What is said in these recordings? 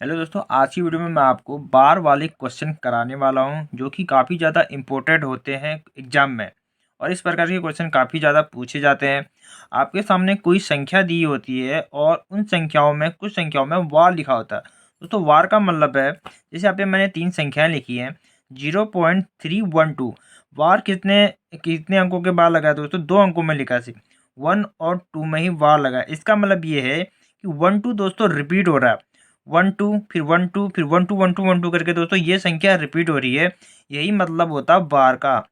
Hello दोस्तों, आज की वीडियो में मैं आपको बार वाले क्वेश्चन कराने वाला हूं जो कि काफ़ी ज़्यादा इम्पोर्टेंट होते हैं एग्जाम में। और इस प्रकार के क्वेश्चन काफ़ी ज़्यादा पूछे जाते हैं। आपके सामने कोई संख्या दी होती है और उन संख्याओं में कुछ संख्याओं में वार लिखा होता है। दोस्तों वार का मतलब है, जैसे यहाँ पे मैंने 3 संख्याएं लिखी हैं। 0.312 वार कितने कितने अंकों के बाद लगा है दोस्तों? 2 अंकों में लिखा है सिर्फ। 1 और 2 में ही वार लगा है। इसका मतलब ये है कि 1 2 दोस्तों रिपीट हो रहा है। 1 2 फिर 1 2 फिर 1 2 1 2 1 2 करके दोस्तों ये संख्या रिपीट हो रही है। यही मतलब होता है बार का।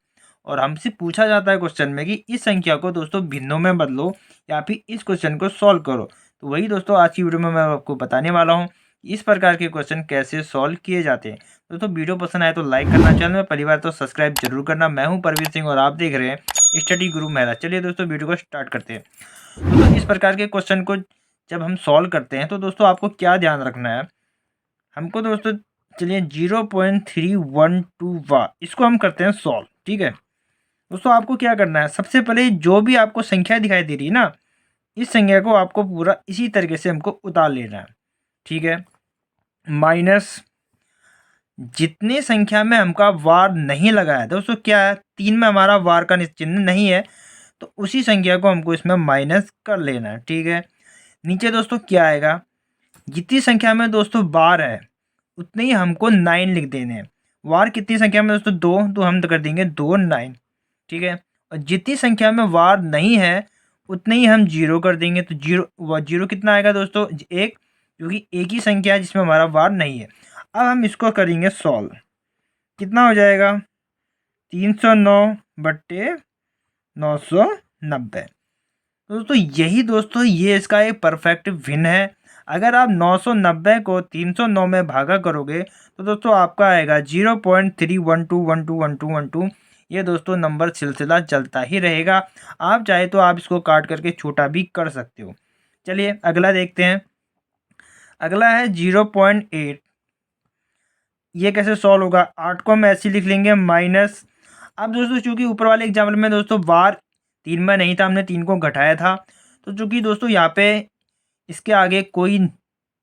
और हमसे पूछा जाता है क्वेश्चन में कि इस संख्या को दोस्तों भिन्नों में बदलो या फिर इस क्वेश्चन को सॉल्व करो। तो वही दोस्तों आज की वीडियो में मैं आपको बताने वाला हूँ इस प्रकार के क्वेश्चन कैसे सॉल्व किए जाते हैं। दोस्तों वीडियो पसंद आए तो लाइक करना, चैनल में पहली बार तो सब्सक्राइब जरूर करना। मैं हूँ परवीर सिंह और आप देख रहे हैं स्टडी गुरु मेहरा। चलिए दोस्तों वीडियो को स्टार्ट करते हैं। दोस्तों इस प्रकार के क्वेश्चन को जब हम सॉल्व करते हैं तो दोस्तों आपको क्या ध्यान रखना है। हमको दोस्तों चलिए 0.312 वाट इसको हम करते हैं सॉल्व। ठीक है दोस्तों, आपको क्या करना है, सबसे पहले जो भी आपको संख्या दिखाई दे रही है ना, इस संख्या को आपको पूरा इसी तरीके से हमको उतार लेना है। ठीक है, माइनस जितने संख्या में हमका वार नहीं लगा है दोस्तों, क्या है 3 में हमारा वार का चिन्ह नहीं है तो उसी संख्या को हमको इसमें माइनस कर लेना है। ठीक है, नीचे दोस्तों क्या आएगा, जितनी संख्या में दोस्तों बार है उतने ही हमको 9 लिख देने हैं। वार कितनी संख्या में दोस्तों? 2, तो हम तो कर देंगे 2 9। ठीक है, और जितनी संख्या में वार नहीं है उतने ही हम 0 कर देंगे। तो जीरो कितना आएगा दोस्तों? 1, क्योंकि एक ही संख्या है जिसमें हमारा वार नहीं है। अब हम इसको करेंगे सॉल्व। कितना हो जाएगा? 309/990। तो दोस्तों यही दोस्तों ये इसका एक परफेक्ट भिन्न है। अगर आप 990 को 309 में भागा करोगे तो दोस्तों आपका आएगा 0.3121212। ये दोस्तों नंबर सिलसिला चलता ही रहेगा। आप चाहे तो आप इसको काट करके छोटा भी कर सकते हो। चलिए अगला देखते हैं। अगला है 0.8। ये कैसे सॉल्व होगा? 8 को हम ऐसे लिख लेंगे माइनस। अब दोस्तों चूंकि ऊपर वाले एग्जाम्पल में दोस्तों बार 3 में नहीं था, हमने 3 को घटाया था, तो चूंकि दोस्तों यहाँ पे इसके आगे कोई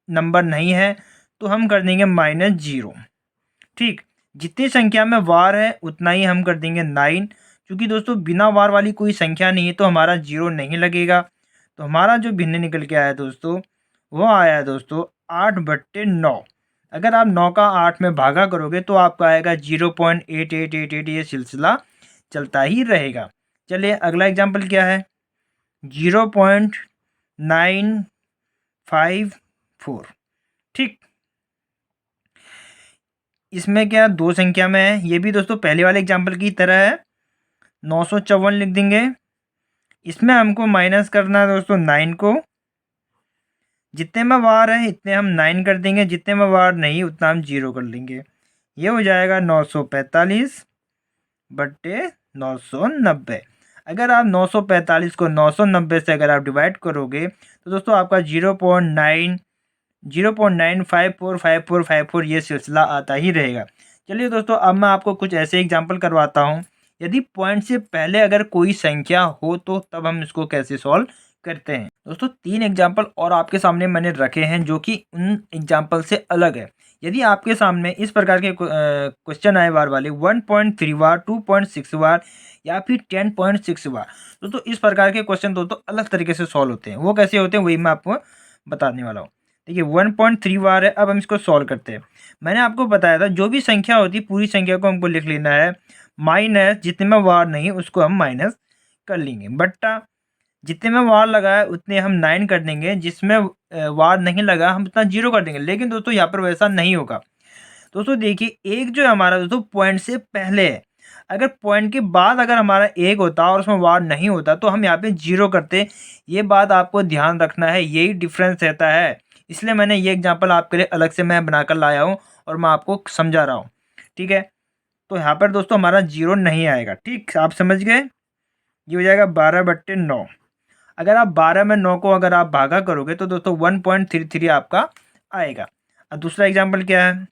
नंबर नहीं है तो हम कर देंगे -0। ठीक, जितनी संख्या में वार है उतना ही हम कर देंगे 9। क्योंकि दोस्तों बिना वार वाली कोई संख्या नहीं है तो हमारा 0 नहीं लगेगा। तो हमारा जो भिन्न निकल के आया दोस्तों वो आया दोस्तों 8/9। अगर आप 9 का 8 में भागा करोगे तो आपका आएगा 0.8888। ये सिलसिला चलता ही रहेगा। चलिए अगला एग्जाम्पल क्या है, 0.954। ठीक, इसमें क्या दो संख्या में है, ये भी दोस्तों पहले वाले एग्जाम्पल की तरह है। 954 लिख देंगे। इसमें हमको माइनस करना है दोस्तों 9 को। जितने में वार है इतने हम 9 कर देंगे, जितने में वार नहीं उतना हम 0 कर लेंगे। ये हो जाएगा 945/990। अगर आप 945 को 990 से अगर आप डिवाइड करोगे तो दोस्तों आपका 0.9545454 ये सिलसिला आता ही रहेगा। चलिए दोस्तों अब मैं आपको कुछ ऐसे एग्जाम्पल करवाता हूँ। यदि पॉइंट से पहले अगर कोई संख्या हो तो तब हम इसको कैसे सॉल्व करते हैं। दोस्तों 3 एग्जाम्पल और आपके सामने मैंने रखे हैं जो कि उन एग्जाम्पल से अलग है। यदि आपके सामने इस प्रकार के क्वेश्चन आए वार वाले 1.3 वार, 2.6 वार या फिर 10.6 वार, तो इस प्रकार के क्वेश्चन दोस्तों अलग तरीके से सॉल्व होते हैं। वो कैसे होते हैं वही मैं आपको बताने वाला हूँ। देखिए 1.3 वार है। अब हम इसको सॉल्व करते हैं। मैंने आपको बताया था जो भी संख्या होती है पूरी संख्या को हमको लिख लेना है, माइनस जितने में वार नहीं उसको हम माइनस कर लेंगे, बट्टा जितने में वार लगा है उतने हम 9 कर देंगे, जिसमें वार नहीं लगा हम उतना 0 कर देंगे। लेकिन दोस्तों यहाँ पर वैसा नहीं होगा। दोस्तों देखिए एक जो है हमारा दोस्तों पॉइंट से पहले है, अगर पॉइंट के बाद अगर हमारा एक होता और उसमें वार नहीं होता तो हम यहाँ पे 0 करते। ये बात आपको ध्यान रखना है, यही डिफरेंस रहता है। इसलिए मैंने ये एग्जाम्पल आपके लिए अलग से मैं बनाकर लाया हूँ और मैं आपको समझा रहा हूँ। ठीक है, तो यहाँ पर दोस्तों हमारा 0 नहीं आएगा। ठीक, आप समझ गए। ये हो जाएगा 12/9। अगर आप 12 में 9 को अगर आप भागा करोगे तो दोस्तों 1.33 आपका आएगा। अब दूसरा एग्जाम्पल क्या है,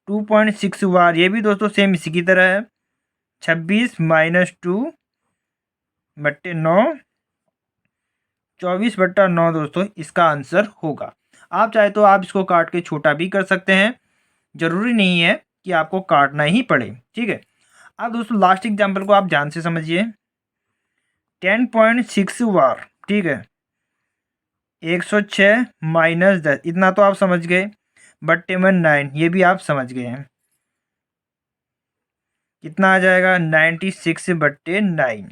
2.6 वार। ये भी दोस्तों सेम इसी की तरह है। 26 - 2/9, 24/9 दोस्तों इसका आंसर होगा। आप चाहे तो आप इसको काट के छोटा भी कर सकते हैं, ज़रूरी नहीं है कि आपको काटना ही पड़े। ठीक है, अब दोस्तों लास्ट एग्जाम्पल को आप ध्यान से समझिए। 10.6 वार, ठीक है, 106 माइनस 10, इतना तो आप समझ गए। बट्टे में 9, ये भी आप समझ गए हैं। कितना आ जाएगा? 96/9।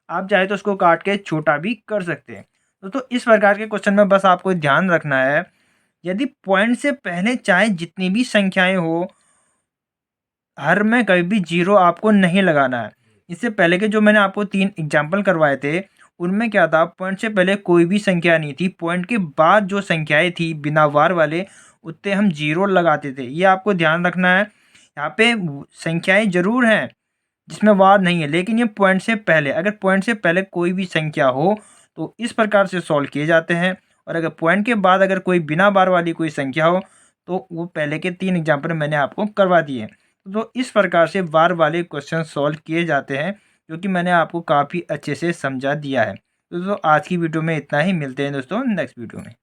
आप चाहे तो उसको काट के छोटा भी कर सकते हैं। तो इस प्रकार के क्वेश्चन में बस आपको ध्यान रखना है, यदि पॉइंट से पहले चाहे जितनी भी संख्याएं हो, हर में कभी भी जीरो आपको नहीं लगाना है। इससे पहले के जो मैंने आपको 3 एग्जाम्पल करवाए थे, उनमें क्या था, पॉइंट से पहले कोई भी संख्या नहीं थी, पॉइंट के बाद जो संख्याएं थी बिना वार वाले, उत्ते हम जीरो लगाते थे। ये आपको ध्यान रखना है। यहाँ पे संख्याएं जरूर हैं जिसमें वार नहीं है, लेकिन ये पॉइंट से पहले, अगर पॉइंट से पहले कोई भी संख्या हो तो इस प्रकार से सॉल्व किए जाते हैं, और अगर पॉइंट के बाद अगर कोई बिना बार वाली कोई संख्या हो तो वो पहले के 3 एग्जाम्पल मैंने आपको करवा दिए। तो इस प्रकार से बार वाले क्वेश्चन सॉल्व किए जाते हैं, जो कि मैंने आपको काफ़ी अच्छे से समझा दिया है। तो दोस्तों आज की वीडियो में इतना ही, मिलते हैं दोस्तों नेक्स्ट वीडियो में।